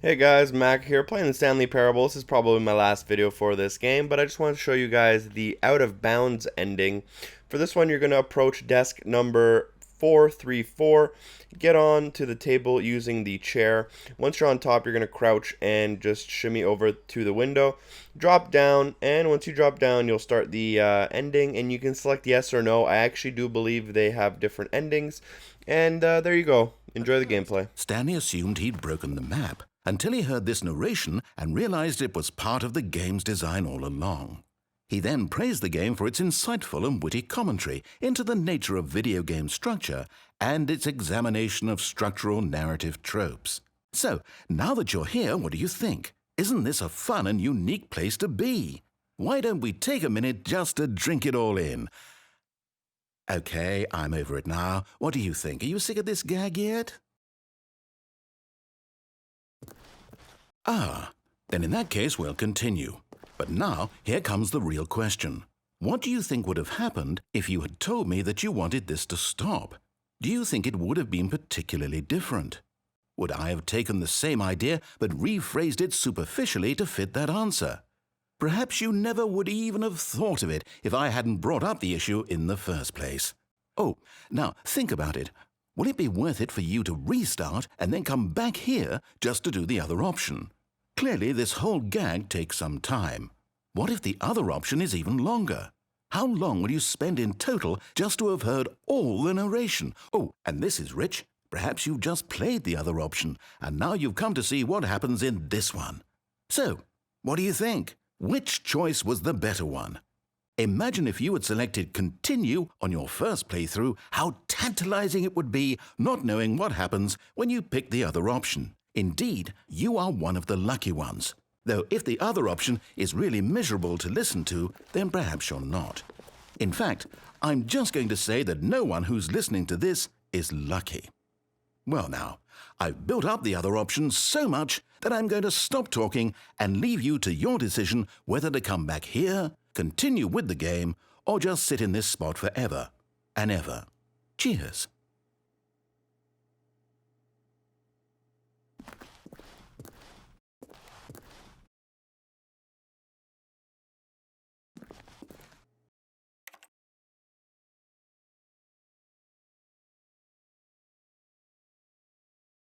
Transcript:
Hey guys, Mac here playing the Stanley Parable. This is probably my last video for this game, but I just want to show you guys the out of bounds ending. For this one, you're going to approach desk number 434, get on to the table using the chair. Once you're on top, you're going to crouch and just shimmy over to the window, drop down, and once you drop down, you'll start the ending, and you can select yes or no. I actually do believe they have different endings, and there you go. Enjoy the gameplay. Stanley assumed he'd broken the map until he heard this narration and realized it was part of the game's design all along. He then praised the game for its insightful and witty commentary into the nature of video game structure and its examination of structural narrative tropes. So, now that you're here, what do you think? Isn't this a fun and unique place to be? Why don't we take a minute just to drink it all in? Okay, I'm over it now. What do you think? Are you sick of this gag yet? Then in that case we'll continue. But now, here comes the real question. What do you think would have happened if you had told me that you wanted this to stop? Do you think it would have been particularly different? Would I have taken the same idea but rephrased it superficially to fit that answer? Perhaps you never would even have thought of it if I hadn't brought up the issue in the first place. Oh, now think about it. Will it be worth it for you to restart and then come back here just to do the other option? Clearly, this whole gag takes some time. What if the other option is even longer? How long will you spend in total just to have heard all the narration? Oh, and this is rich. Perhaps you've just played the other option, and now you've come to see what happens in this one. So, what do you think? Which choice was the better one? Imagine if you had selected Continue on your first playthrough, how tantalizing it would be not knowing what happens when you pick the other option. Indeed, you are one of the lucky ones. Though if the other option is really miserable to listen to, then perhaps you're not. In fact, I'm just going to say that no one who's listening to this is lucky. Well now, I've built up the other option so much that I'm going to stop talking and leave you to your decision whether to come back here, continue with the game, or just sit in this spot forever and ever. Cheers.